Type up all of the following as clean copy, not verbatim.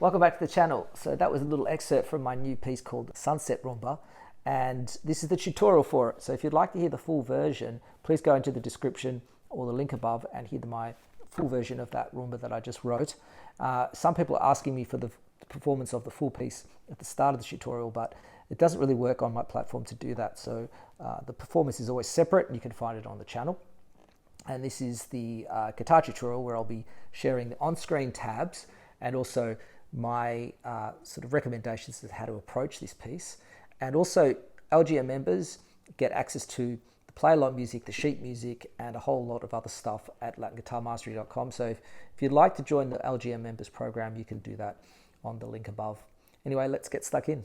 Welcome back to the channel. So that was a little excerpt from my new piece called Sunset Rumba, and this is the tutorial for it. So if you'd like to hear the full version, please go into the description or the link above and hear my full version of that rumba that I just wrote. Some people are asking me for the performance of the full piece at the start of the tutorial, but it doesn't really work on my platform to do that. So the performance is always separate, and you can find it on the channel. And this is the guitar tutorial where I'll be sharing the on-screen tabs and also my sort of recommendations as to how to approach this piece. And also LGM members get access to the play along music, the sheet music, and a whole lot of other stuff at latinguitarmastery.com. So if you'd like to join the LGM members program, you can do that on the link above. Anyway, let's get stuck in.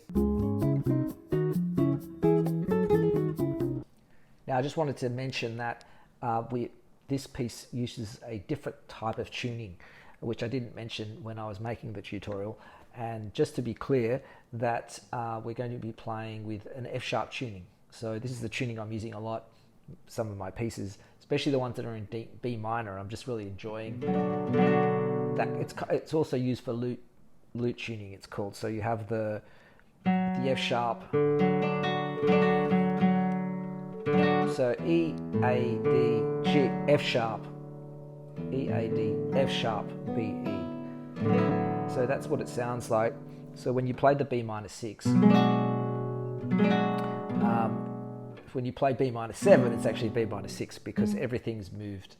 Now I just wanted to mention that this piece uses a different type of tuning, which I didn't mention when I was making the tutorial. And just to be clear, that we're going to be playing with an F-sharp tuning. So this is the tuning I'm using a lot, some of my pieces, especially the ones that are in B minor. I'm just really enjoying that. It's also used for lute tuning, it's called. So you have the F-sharp, so E, A, D, G, F-sharp, E, A, D, F-sharp, B, E. So that's what it sounds like. So when you play the B minor 6, when you play B minor 7, it's actually B minor 6 because everything's moved.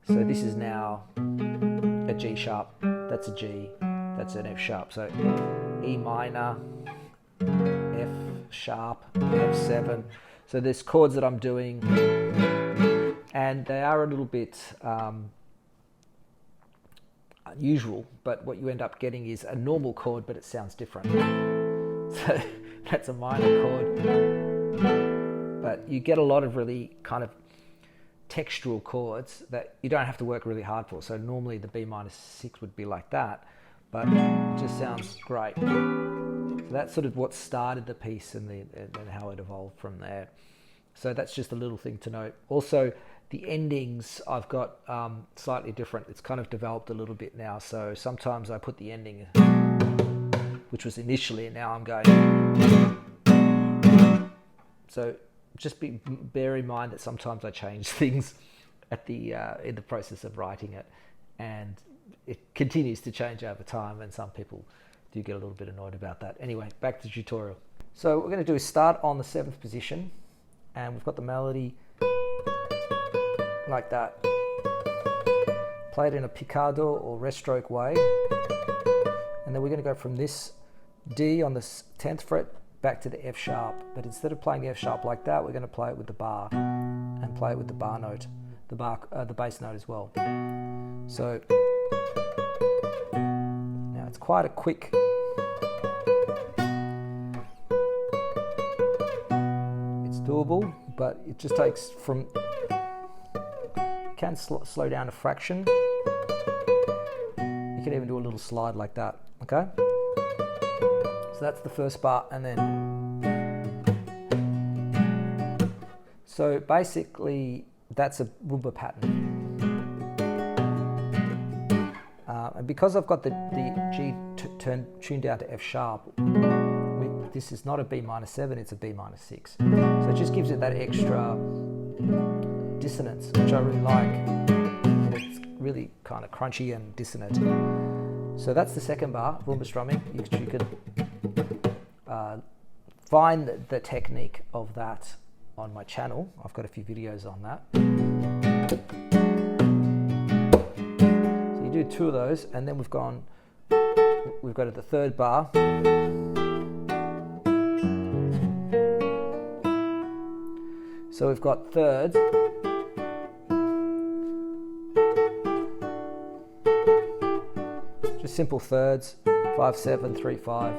So this is now a G sharp, that's a G, that's an F sharp. So E minor, F sharp, F7. So there's chords that I'm doing, and they are a little bit unusual, but what you end up getting is a normal chord, but it sounds different. So that's a minor chord, but you get a lot of really kind of textural chords that you don't have to work really hard for. So normally the B minor 6 would be like that, but it just sounds great. So that's sort of what started the piece and how it evolved from there. So that's just a little thing to note. Also, the endings I've got slightly different. It's kind of developed a little bit now. So sometimes I put the ending, which was initially, and now I'm going. So just bear in mind that sometimes I change things at in the process of writing it, and it continues to change over time, and some people do get a little bit annoyed about that. Anyway, back to the tutorial. So what we're going to do is start on the 7th position, and we've got the melody like that. Play it in a picado or rest stroke way, and then we're going to go from this D on the 10th fret back to the F sharp. But instead of playing the F sharp like that, we're going to play it with the bar and play it with the bar note, the bass note as well. So now it's quite a quick. It's doable, but it just takes from. You can slow down a fraction. You can even do a little slide like that. Okay. So that's the first bar, and then so basically that's a rumba pattern. And because I've got the G tuned down to F sharp, this is not a B minor 7, it's a B minor 6. So it just gives it that extra dissonance, which I really like. It's really kind of crunchy and dissonant. So that's the second bar, rumba strumming. You could find the technique of that on my channel. I've got a few videos on that. So you do 2 of those, and then we've got to the 3rd bar. So we've got thirds. Just simple thirds, 5/7, 3/5,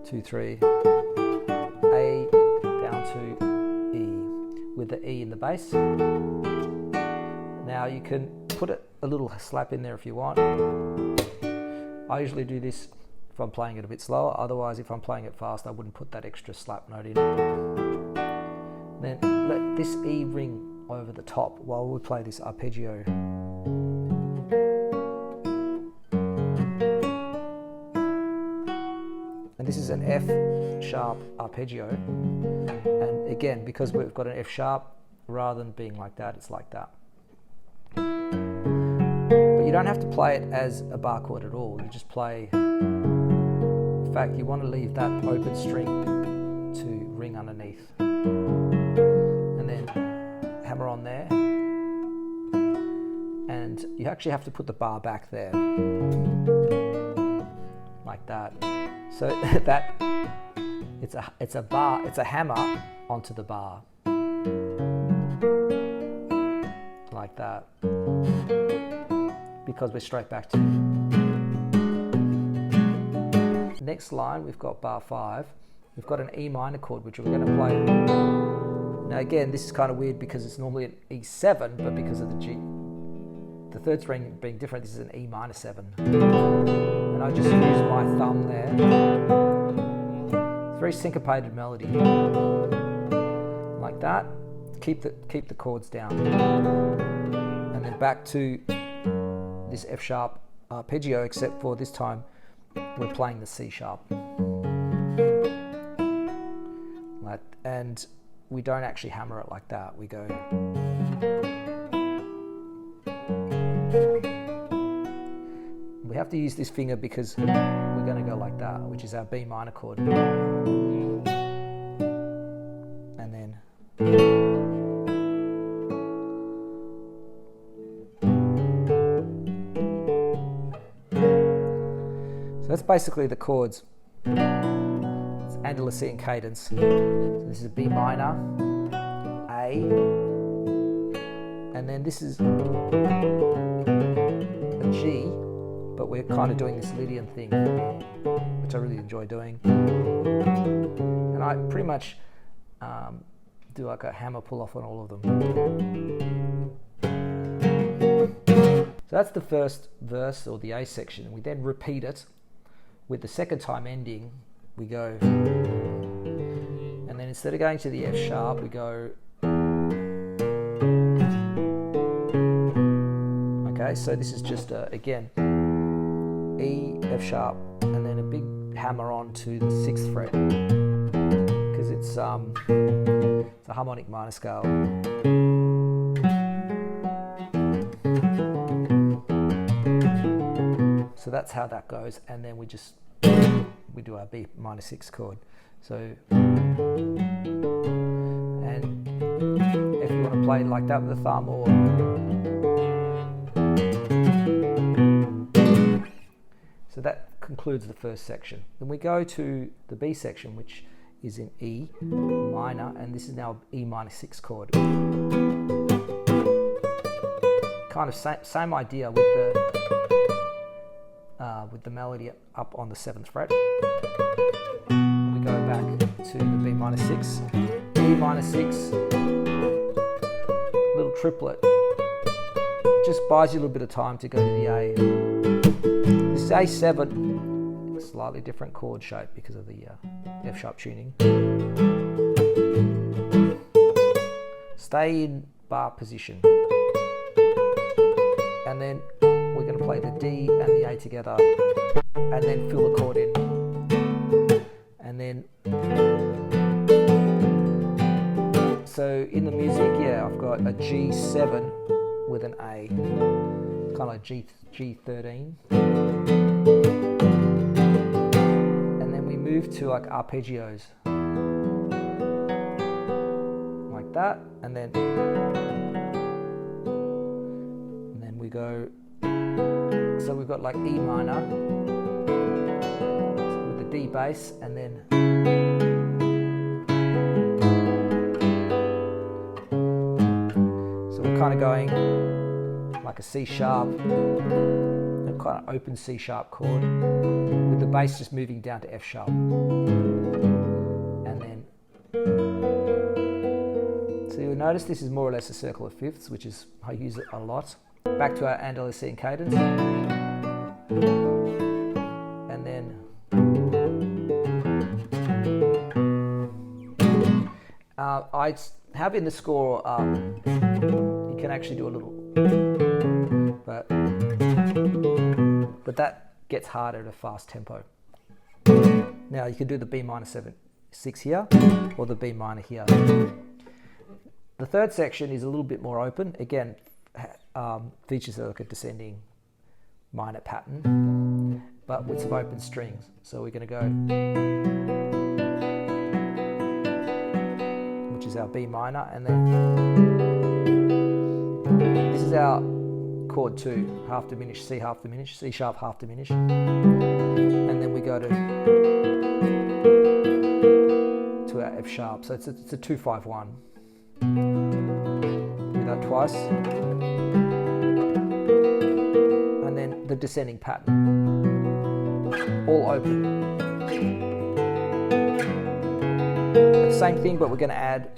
2/3, A down to E, with the E in the bass. Now you can put a little slap in there if you want. I usually do this if I'm playing it a bit slower, otherwise if I'm playing it fast I wouldn't put that extra slap note in. Then let this E ring over the top while we play this arpeggio. And this is an F sharp arpeggio. And again, because we've got an F sharp, rather than being like that, it's like that. But you don't have to play it as a bar chord at all. You just play, in fact, you want to leave that open string to ring underneath. And then hammer on there. And you actually have to put the bar back there. Like that. So that it's a bar, it's a hammer onto the bar. Like that. Because we're straight back to. Next line, we've got bar 5. We've got an E minor chord, which we're going to play. Now again, this is kind of weird because it's normally an E7, but because of the G, the third string being different, this is an E minor 7. And I just use my thumb there. It's a very syncopated melody. Like that. Keep the chords down. And then back to this F sharp arpeggio, except for this time we're playing the C sharp. Like, and we don't actually hammer it like that. We go. We have to use this finger because we're going to go like that, which is our B minor chord. And then. So that's basically the chords. It's Andalusian cadence. So this is a B minor, A, and then this is a G, but we're kind of doing this Lydian thing, which I really enjoy doing. And I pretty much do like a hammer pull off on all of them. So that's the first verse, or the A section, and we then repeat it. With the second time ending, we go, and then instead of going to the F sharp, we go. Okay, so this is just again E, F sharp, and then a big hammer on to the 6th fret because it's a harmonic minor scale. So that's how that goes, and then we do our B minor 6 chord. So, and if you want to play like that with the thumb, or so that concludes the first section. Then we go to the B section, which is in E minor, and this is now E minor 6 chord. Kind of same idea with the melody up on the 7th fret. We go back to the B minor 6, E minor 6, little triplet. Just buys you a little bit of time to go to the A. This is A7, slightly different chord shape because of the F sharp tuning. Stay in bar position. And then we're going to play the D and the A together, and then fill the chord in. And then, so in the music, yeah, I've got a G7 with an A, kind of like G13. And then we move to like arpeggios, like that, and then we go. So we've got like E minor with the D bass, and then so we're kind of going like a C sharp, a kind of open C sharp chord, with the bass just moving down to F sharp, and then so you'll notice this is more or less a circle of fifths, which is I use it a lot. Back to our Andalusian cadence, and then I having the score, you can actually do a little, but that gets harder at a fast tempo. Now you can do the B minor 7/6 here, or the B minor here. The third section is a little bit more open. Again, features like a descending minor pattern, but with some open strings. So we're going to go, which is our B minor, and then this is our chord 2, half diminished, C half diminished, C sharp half diminished, and then we go to our F sharp. So it's a 2-5-1. Do that twice, and then the descending pattern, all open. Same thing, but we're going to add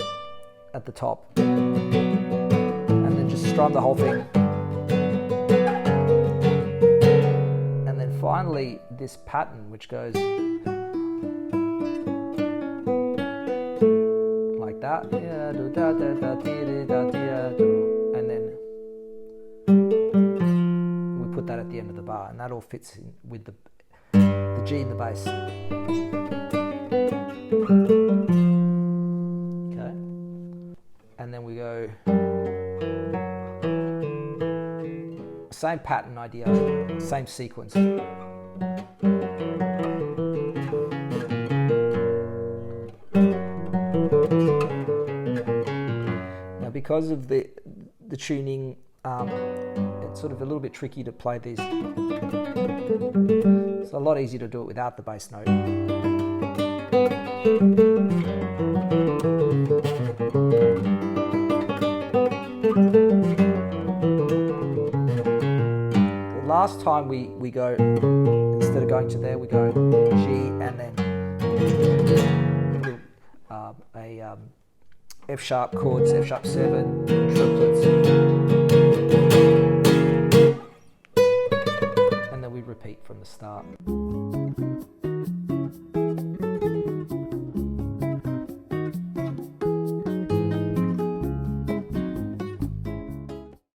at the top, and then just strum the whole thing. And then finally this pattern, which goes like that, and then we put that at the end of the bar, and that all fits in with the G in the bass. Okay, and then we go same pattern idea, same sequence. Now, because of the tuning, it's sort of a little bit tricky to play these. It's a lot easier to do it without the bass note. The last time we go, instead of going to there, we go G and then a F sharp chords, F sharp 7, triplets, and then we repeat from the start.